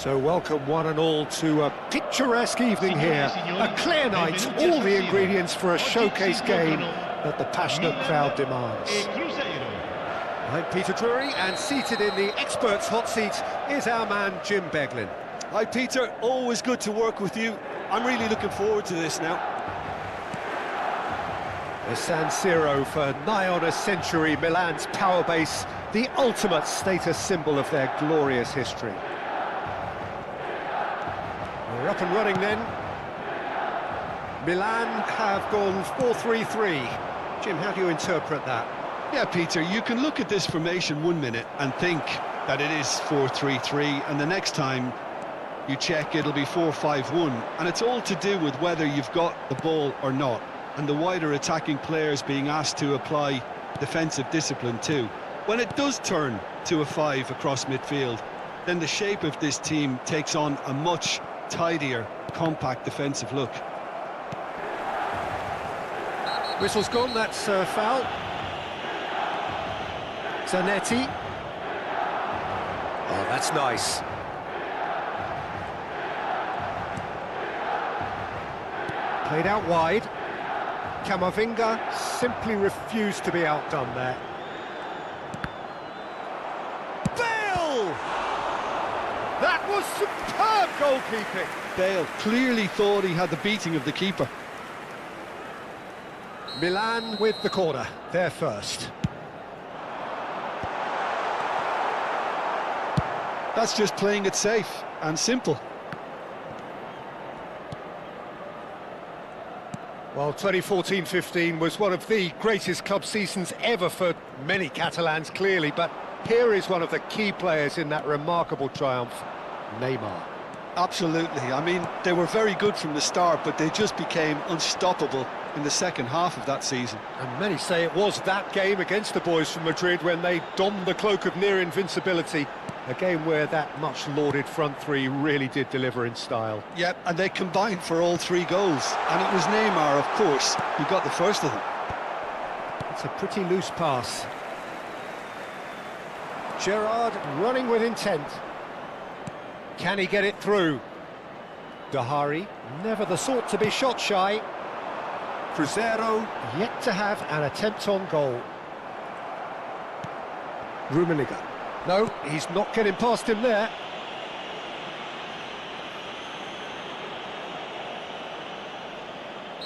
So welcome one and all to a picturesque evening here, a clear night, all the ingredients for a showcase game that the passionate crowd demands. I'm Peter Drury, and seated in the experts' hot seat is our man Jim Beglin. Hi Peter, always good to work with you. I'm really looking forward to this now. The San Siro for nigh on a century, Milan's power base, the ultimate status symbol of their glorious history. We're up and running then. Milan have gone 4-3-3. Jim, how do you interpret that? Yeah, Peter, you can look at this formation 1 minute and think that it is 4-3-3, and the next time you check it'll be 4-5-1, and it's all to do with whether you've got the ball or not, and the wider attacking players being asked to apply defensive discipline too. When it does turn to a 5 across midfield, then the shape of this team takes on a much tidier, compact defensive look. Whistle's gone, that's foul. Zanetti. Oh, that's nice. Played out wide. Camavinga simply refused to be outdone there. Bale! That was superb goalkeeping. Bale clearly thought he had the beating of the keeper. Milan with the corner, they're first. That's just playing it safe and simple. Well, 2014-15 was one of the greatest club seasons ever for many Catalans, clearly, but here is one of the key players in that remarkable triumph, Neymar. Absolutely. I mean, they were very good from the start, but they just became unstoppable in the second half of that season. And many say it was that game against the boys from Madrid when they donned the cloak of near invincibility, a game where that much lauded front three really did deliver in style. Yep, and they combined for all 3 goals, and it was Neymar, of course, who got the first of them. It's a pretty loose pass. Gerrard running with intent. Can he get it through? Dahari, never the sort to be shot shy. Cruzeiro yet to have an attempt on goal. Rummenigge. No, he's not getting past him there.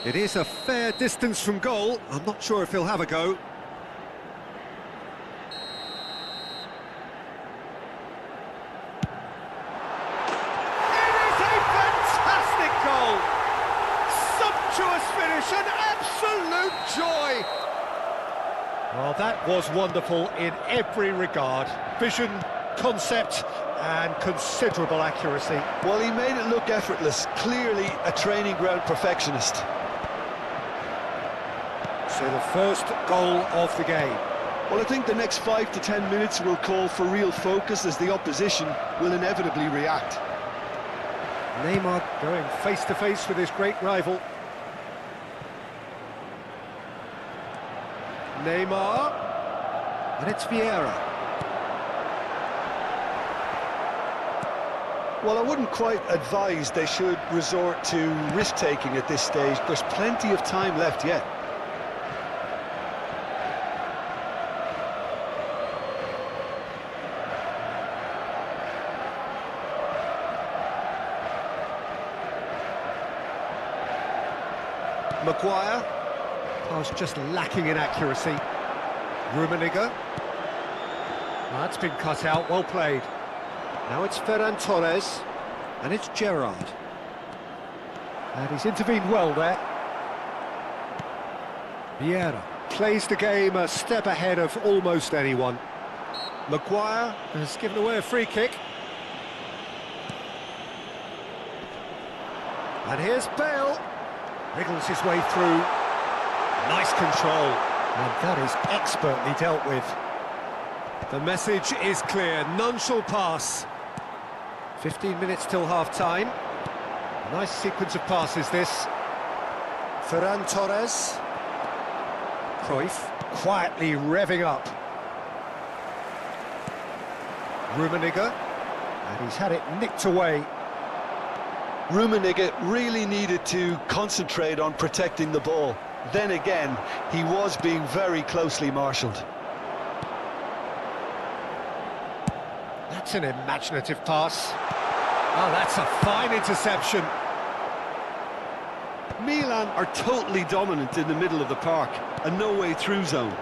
It is a fair distance from goal. I'm not sure if he'll have a go. Finish, an absolute joy! Well, that was wonderful in every regard. Vision, concept, and considerable accuracy. Well, he made it look effortless, clearly a training ground perfectionist. So the first goal of the game. Well, I think the next 5 to 10 minutes will call for real focus as the opposition will inevitably react. Neymar going face-to-face with his great rival. Neymar, and it's Vieira. Well, I wouldn't quite advise they should resort to risk-taking at this stage. There's plenty of time left yet. Maguire. Pass just lacking in accuracy. Rummenigge. That's been cut out, well played. Now it's Ferran Torres, and it's Gerrard. And he's intervened well there. Vieira plays the game a step ahead of almost anyone. Maguire has given away a free kick. And here's Bale. Wriggles his way through. Nice control, and that is expertly dealt with. The message is clear, none shall pass. 15 minutes till half-time. Nice sequence of passes, this. Ferran Torres. Cruyff quietly revving up. Rummenigge. And he's had it nicked away. Rummenigge really needed to concentrate on protecting the ball. Then again, he was being very closely marshalled. That's an imaginative pass. Oh, that's a fine interception. Milan are totally dominant in the middle of the park, a no-way-through zone.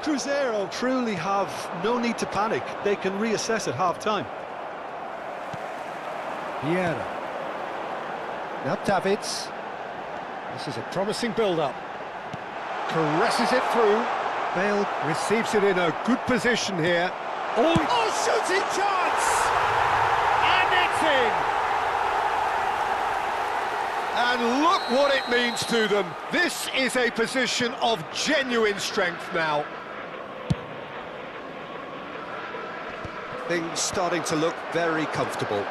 Cruzeiro truly have no need to panic. They can reassess at half-time. Vieira. Now Davids. This is a promising build-up. Caresses it through. Bale receives it in a good position here. Oh, shooting chance! And it's in! And look what it means to them. This is a position of genuine strength now. Things starting to look very comfortable.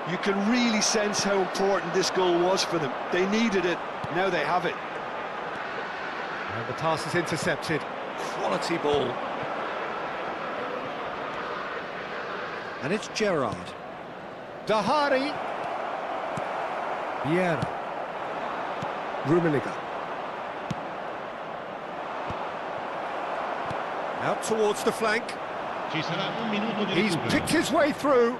You can really sense how important this goal was for them. They needed it, now they have it. And the pass is intercepted. Quality ball. And it's Gerrard. Dahari. Vieira. Rummenigge. Out towards the flank. Ci sarà un minuto di He's recupero. picked his way through.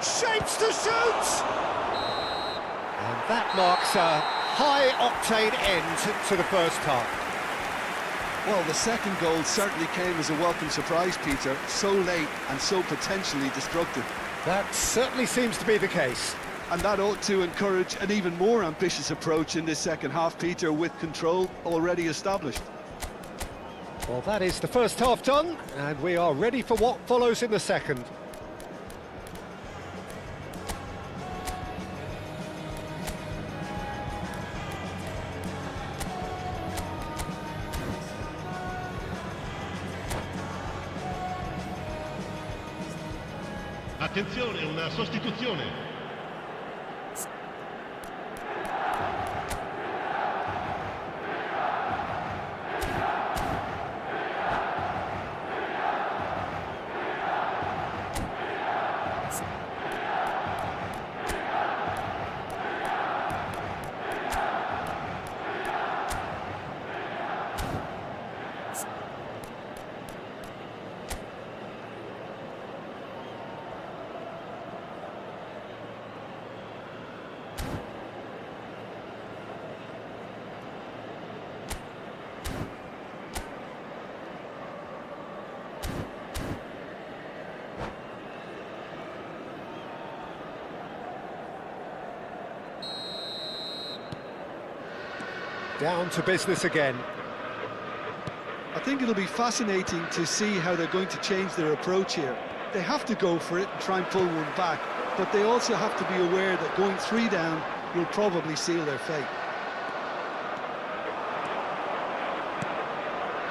Shapes to shoot! And that marks a high-octane end to the first half. Well, the second goal certainly came as a welcome surprise, Peter. So late and so potentially destructive. That certainly seems to be the case. And that ought to encourage an even more ambitious approach in this second half, Peter, with control already established. Well, that is the first half done, and we are ready for what follows in the second. Attenzione, una sostituzione. Down to business again. I think it'll be fascinating to see how they're going to change their approach here. They have to go for it and try and pull one back, but they also have to be aware that going 3 down will probably seal their fate.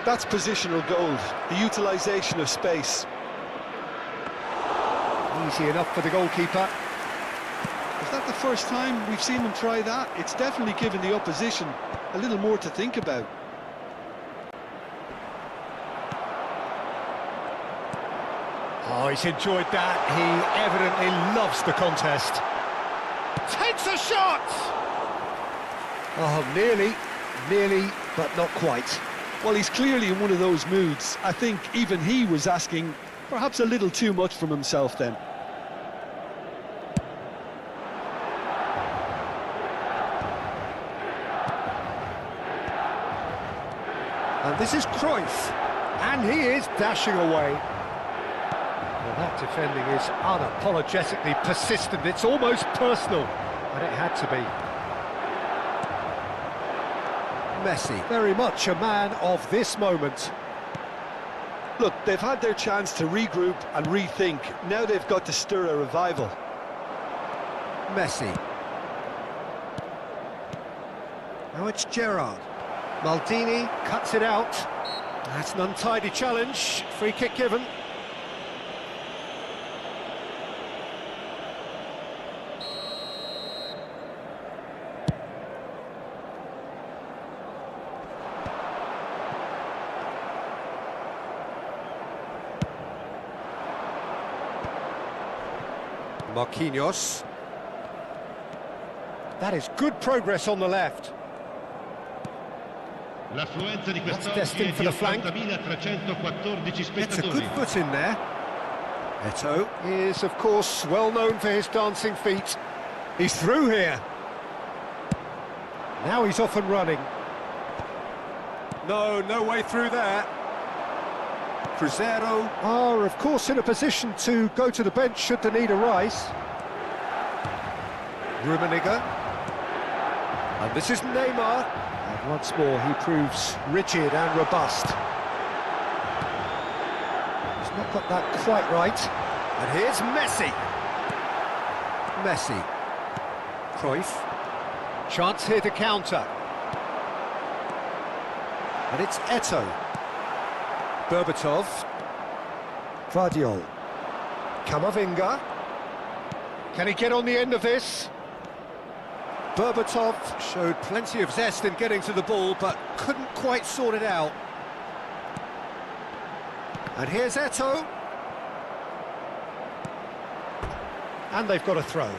That's positional gold, the utilisation of space. Easy enough for the goalkeeper. Is that the first time we've seen them try that? It's definitely given the opposition a little more to think about. Oh, he's enjoyed that. He evidently loves the contest. Takes a shot! Oh, nearly, but not quite. Well, he's clearly in one of those moods. I think even he was asking perhaps a little too much from himself then. And this is Cruyff, and he is dashing away. Well, that defending is unapologetically persistent. It's almost personal, and it had to be. Messi, very much a man of this moment. Look, they've had their chance to regroup and rethink. Now they've got to stir a revival. Messi. Now it's Gerrard. Maldini cuts it out. That's an untidy challenge. Free kick given. Marquinhos. That is good progress on the left. L'affluenza di That's quest'oggi destined è for di the flank. 80.314 Gets a spettatori. good foot in there. Eto'o is, of course, well known for his dancing feet. He's through here. Now he's off and running. No way through there. Cruzeiro are, of course, in a position to go to the bench should the need arise. Rummenigge. And this is Neymar. And once more, he proves rigid and robust. He's not got that quite right. And here's Messi. Messi. Cruyff. Chance here to counter. And it's Eto'o. Berbatov. Gvardiol. Camavinga. Can he get on the end of this? Berbatov showed plenty of zest in getting to the ball, but couldn't quite sort it out. And here's Eto'o. And they've got a throw.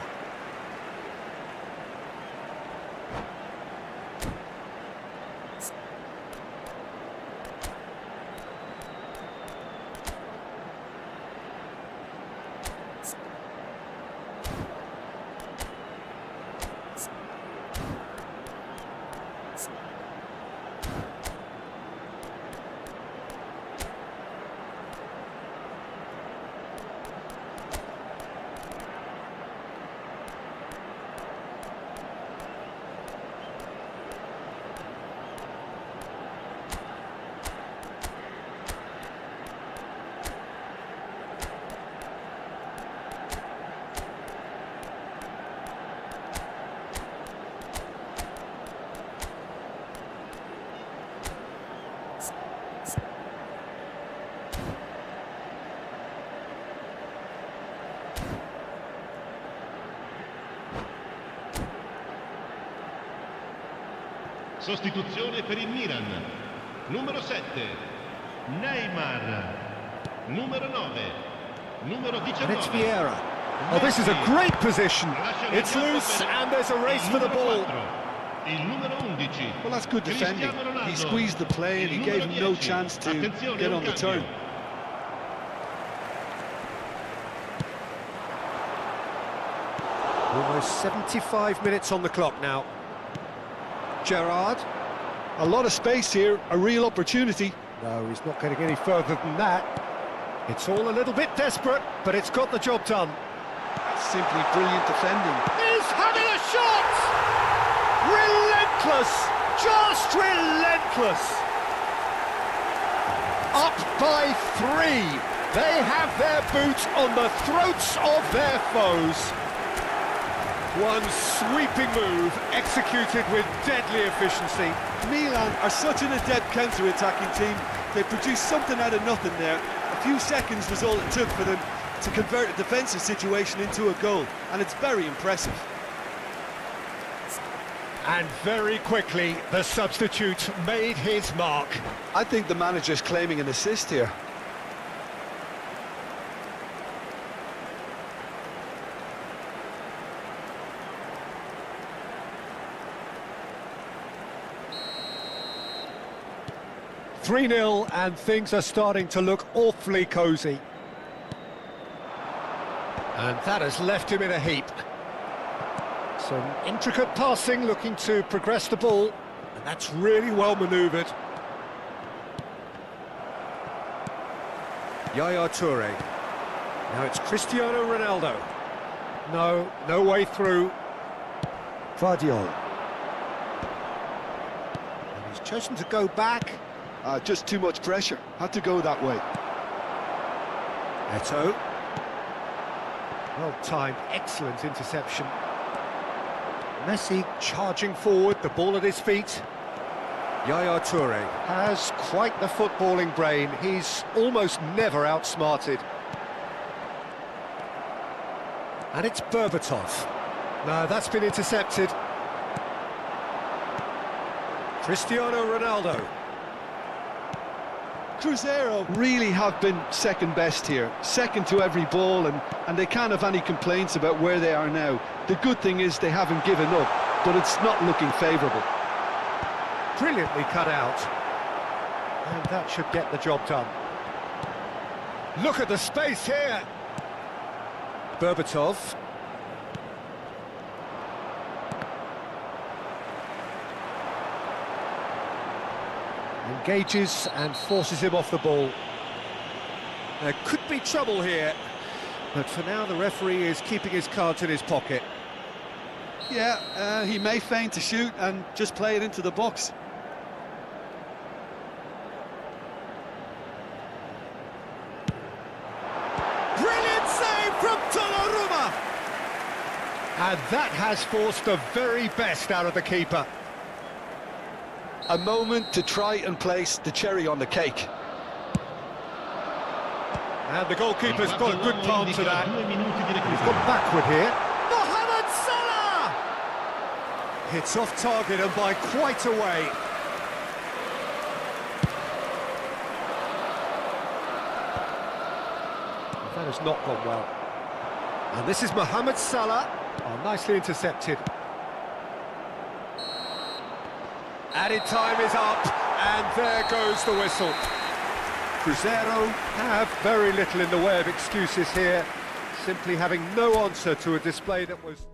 Sostituzione per il Milan. Numero 7, Neymar. Numero 9, numero And it's 19. Vieira. Oh, this is a great position. It's loose and there's a race for the ball. Il numero 11. Well, that's good defending. Cristiano Ronaldo. He squeezed the play and he Il gave numero him no 10. chance to Attenzione, get un on the cambio. turn. Almost 75 minutes on the clock now. Gerrard. A lot of space here, a real opportunity. No, he's not getting any further than that. It's all a little bit desperate, but it's got the job done. Simply brilliant defending. He's having a shot! Relentless! Just relentless! Up by 3. They have their boot on the throats of their foes. One sweeping move, executed with deadly efficiency. Milan are such an adept counter-attacking team. They produced something out of nothing there. A few seconds was all it took for them to convert a defensive situation into a goal, and it's very impressive. And very quickly, the substitute made his mark. I think the manager's claiming an assist here. "3-0, and things are starting to look awfully cosy. And that has left him in a heap. Some intricate passing, looking to progress the ball, and that's really well manoeuvred. Yaya Toure. Now it's Cristiano Ronaldo. No way through. Gvardiol. And he's chosen to go back. Just too much pressure. Had to go that way. Eto'o. Well timed, excellent interception. Messi charging forward, the ball at his feet. Yaya Toure has quite the footballing brain. He's almost never outsmarted. And it's Berbatov. No, that's been intercepted. Cristiano Ronaldo. Cruzeiro really have been second best here, second to every ball, and they can't have any complaints about where they are now. The good thing is they haven't given up, but it's not looking favourable. Brilliantly cut out. And that should get the job done. Look at the space here. Berbatov. Engages and forces him off the ball. There could be trouble here, but for now the referee is keeping his cards in his pocket. Yeah, he may feign to shoot and just play it into the box. Brilliant save from Donnarumma! And that has forced the very best out of the keeper. A moment to try and place the cherry on the cake. And the goalkeeper's got a good palm to that. 2 minuti di He's recupero. gone backward here. Mohamed Salah! Hits off target and by quite a way. That has not gone well. And this is Mohamed Salah. Oh, nicely intercepted. Added time is up, and there goes the whistle. Cruzeiro have very little in the way of excuses here, simply having no answer to a display that was...